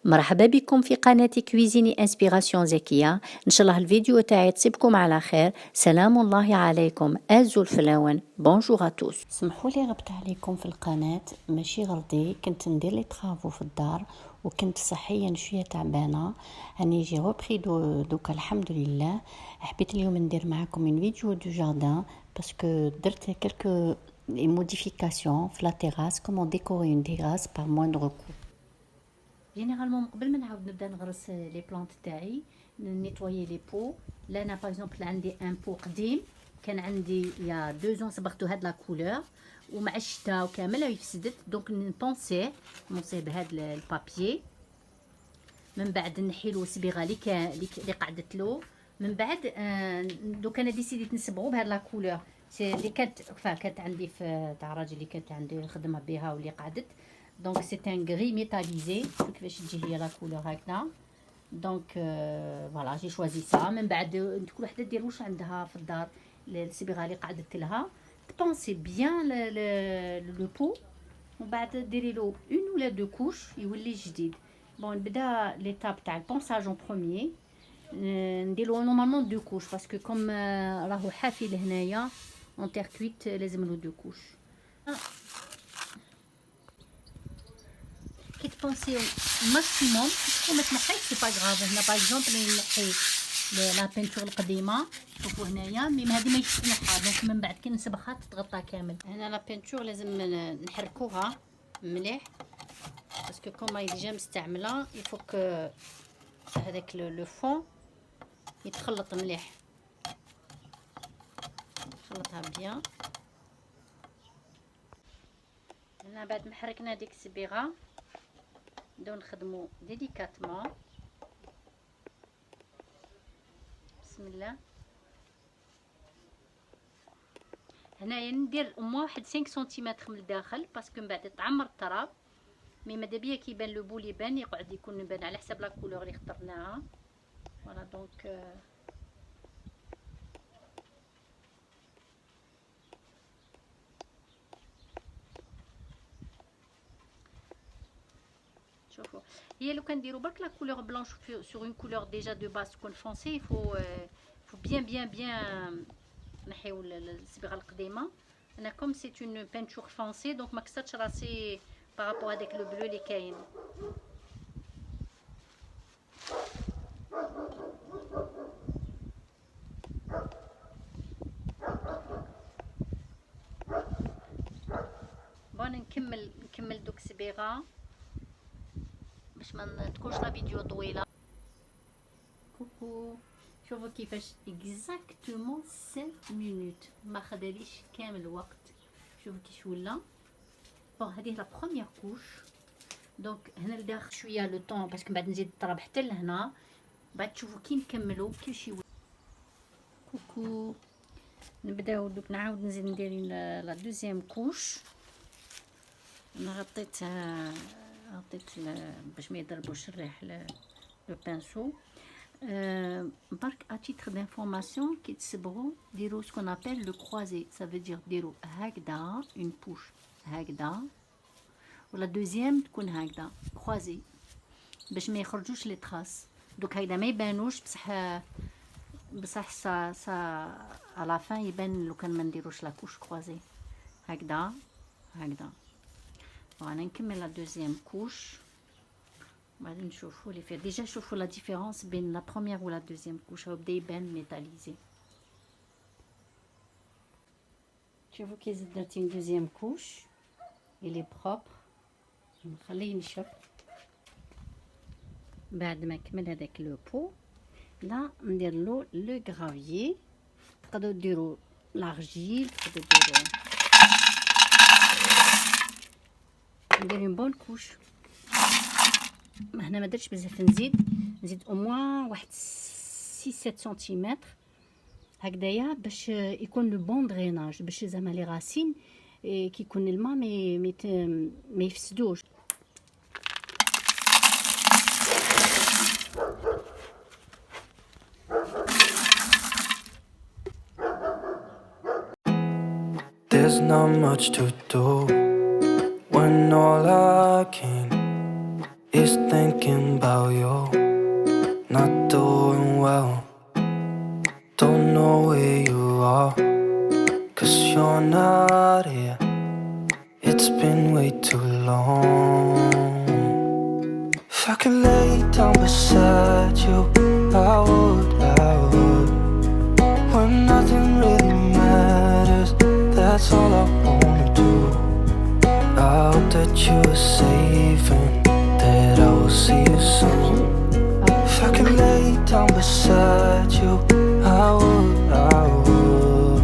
مرحبا بكم في قناة كويزيني انسبيراسيون زكية. ان شاء الله الفيديو تاعي تصيبكم على خير. سلام الله عليكم ازو الفلاون. بونجور اتوس. سمحوا لي غبت عليكم في القناة، ماشي غلطي، كنت ندير لي طرافو في الدار وكنت صحيا شويه تعبانه. راني جي روبري دوكا الحمد لله. حبيت اليوم ندير معكم من فيديو دو جاردان باسكو درت كلكو موديفيكاسيون في لا تيراس، كومون ديكوري اون تيراس بار موندر كو. جينيرالمون قبل ما نعاود نبدا نغرس لي بلانت تاعي نيتوايي لي بو. لا انا باغ اكزومبل عندي ان بو قديم كان عندي يا 2 ans صبغتو هاد لا كولور ومع الشتاء وكامل يفسدت، دونك نبونسيه بهاد البابيي، من بعد نحيلو الصبيغه اللي قعدت له، من بعد دوك انا ديسيديت نصبغو بهاد لا كولور اللي كانت عندي في تاع راجلي اللي كانت عندي نخدمها بها واللي قعدت. دونك سي ان غري ميتاليزي، شوف كيفاش تجي هي لا كولور هكذا. دونك فوالا جي شوازي سا. من بعد كل وحده دير واش عندها في الدار الصبيغه اللي قعدت لها، تبونسي بيان لو بو، ومن بعد ديري له اون ولا دو كوش يولي جديد. بون نبدا ليتاب تاع البونساج اون بروميير، نديرو نورمالمون دو كوش باسكو كوم راهو حافي لهنايا اون تير كويت لازم له دو كوش. كي تبونسيو ماكسيموم وما تنحيش سي با غراف. هنا باغ اكزومبل نحي لا بينتور القديمه، شوفوا هنايا ميم هذه ما يتنحى، دونك من بعد كي نصبغها تتغطى كامل. هنا لا بينتور لازم نحركوها مليح باسكو كوم راهي ديجا مستعمله، يفوك هذاك لو فون يتخلط مليح، نخلطها بيان. هنا بعد ما حركنا ديك الصبيغه نبداو نخدمو ديليكاتمون. بسم الله. هنايا ندير مو واحد 5 سنتيمتر من الداخل باسكو من بعد تعمر التراب، مي مادابيا كيبان لو بول يبان يقعد يكون يبان على حساب لا كولور اللي اخترناها. فوالا دونك شوفوا هي لو كنديروا برك لا كولور بلانش سور اون كولور ديجا دو باس تكون فونسي، فو بيان نحيو الصبغه القديمه. انا كوم سي اون بانتور فونسي دونك ما كسرتش راسي بارابور هذاك لو بلو اللي كاين. بون نكمل دوك الصبيغه باش ما تكونش لا فيديو طويله. كوكو شوفوا كيفاش اكزاكتومون 5 مينوت ما خداليش كامل الوقت. شوفوا كيش ولا. بون هذه لا بروميير كوش. دونك هنا لداخل شويه لو طون باسكو بعد نزيد التراب حتى لهنا، بعد تشوفوا كي نكملوا كيفاش يولي. كوكو نبداو دوك نعاود نزيد ندير لا دوزيام كوش. انا غطيت باش ما يضربوش الريح لو بانسو. برك ا تيتر دانفورماسيون كي تصبغوا ديروا سكون ابل لو كروازي، سا فو دير ديروا هكذا اون بوش هكذا، ولا دوزيام تكون هكذا كروازي باش ما يخرجوش لي تراس. دوك هكذا ما يبانوش بصح سا على فان يبان لو كان ما نديروش لا كوش كروازي هكذا. وانا نكمل لا دوزيام كوش بعدين نشوفوا لي فيه. ديجا شوفوا لا ديفيرونس بين لا بروميير ولا دوزيام كوش، هو بدا يبان ميتاليزي. شوفوا كي زدت درتي دوزيام كوش اللي بروبر، نخليه ينشف. بعد ما كمل هذاك لو بو لا ندير له لو غرافيي. تقدروا ديروا لارجيل، تقدروا ندير اون بون كوش. هنا ما درتش بزاف، نزيد او موان واحد 6 7 سنتيمتر هكذايا باش يكون لو بون دريناج، باش زعما لي راسين كي يكون الماء ما يفسدوش. There's not much to do when all I can is is thinking about you. Not doing well. Don't know where you are, 'cause you're not here. It's been way too long. If I could lay down beside you, I would, I would. When nothing really matters, that's all I wanna do. I hope that you are safe and that I will see you soon. If I could lay down beside you, I would, I would.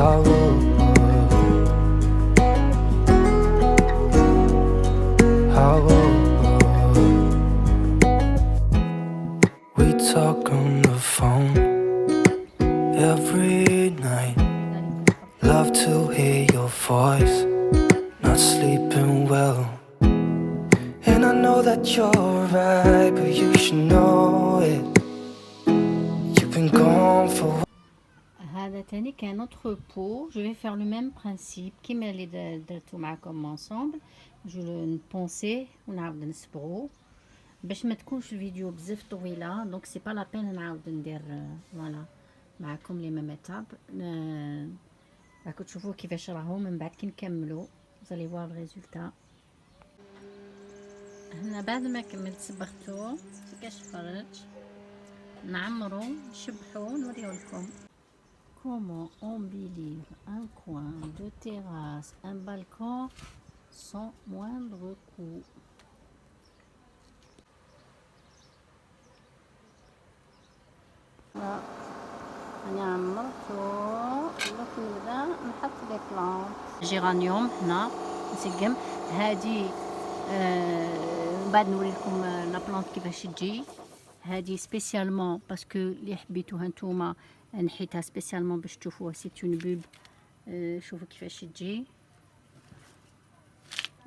I would. I would. We talk on the phone every night. Love to hear your voice. Not sleeping well. And I know that you're right, but you should know it. You've been gone for. هذا تاني كان autre pot. Je vais faire le même principe كيما اللي درتو معكم ensemble. جو نبونسي ونعاود نصبغو باش ما تكونش الفيديو بزاف طويله. دونك سي با لا بين نعاود ندير فوالا معكم لي ميم ايتاب. راكم تشوفوا كيفاش راهو من بعد كي نكملو زالي فوار الريزولتا. هنا بعد ما كملت صبغتو كيفاش خرج نعمرو نشبحو نوريو لكم. Comment embellir un coin de terrasse, un balcon sans moindre coût. أنا عمرتو دوك نبدا نحط لي بلانط جيرانيوم هنا نسقم هادي. بعد نوري لكم لا بلانط كيفاش تجي. هادي سبيسيالمون باسكو اللي حبيتوها نتوما نحيتها سبيسيالمون باش تشوفوها. سي اون بوب. شوفوا كيفاش تجي.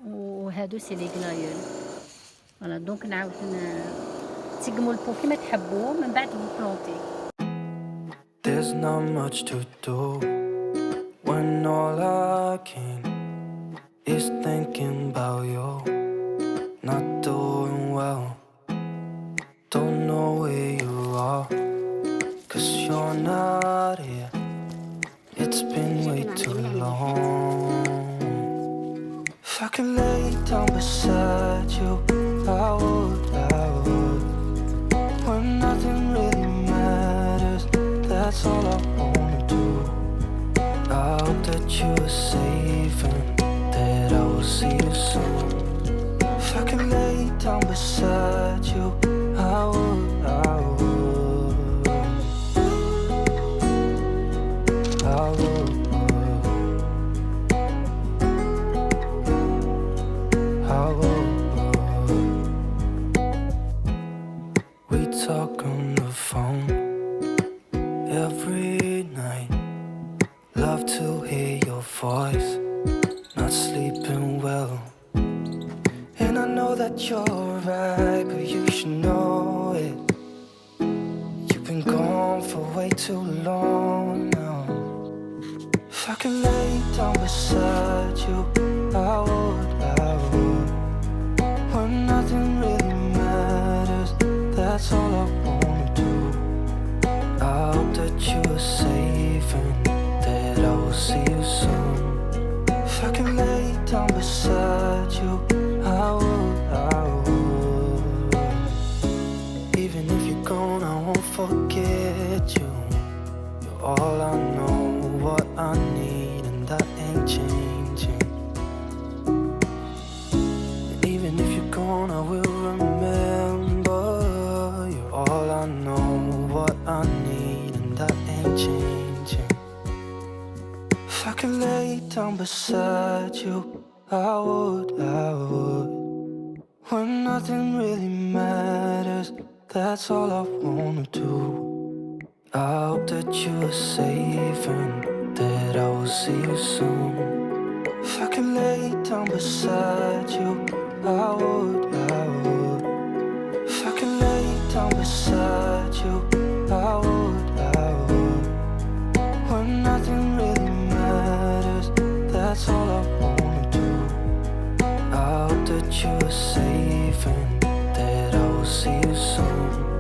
وهادو سي لي غلايول فوالا. دونك نعاود تسقموا البو كيما تحبوا من بعد بلونتي. There's not much to do when all I can is thinking about you. Not doing well. Don't know where you are, 'cause you're not here. It's been way too long. If I could lay down beside you, I would, I would. When nothing really matters, that's all I wanna do. I hope that you are safe and that I will see you soon. If I could lay down beside you, I would, I would. I would. I would. We talk on the phone every night. Love to hear your voice. Not sleeping well. And I know that you're right, but you should know it. You've been gone for way too long now. If I could lay down beside you, I would, I would. When nothing really matters, that's all I wanna do. I hope that you are safe and that I will see you soon. If I could lay down beside you, I would, I would. Even if you're gone, I won't forget you. You're all I know, what I need, and that ain't changing. And even if you're gone, I will remember. You're all I know, what I need, and that ain't changing. If I could lay down beside you, I would, I would. When nothing really matters, that's all I wanna do. I hope that you are safe and that I will see you soon. If I could lay down beside you, I would, I would. If I could lay down beside you, I would, I would. When nothing really matters, that's all I wanna do. that you were safe and that I will see you soon.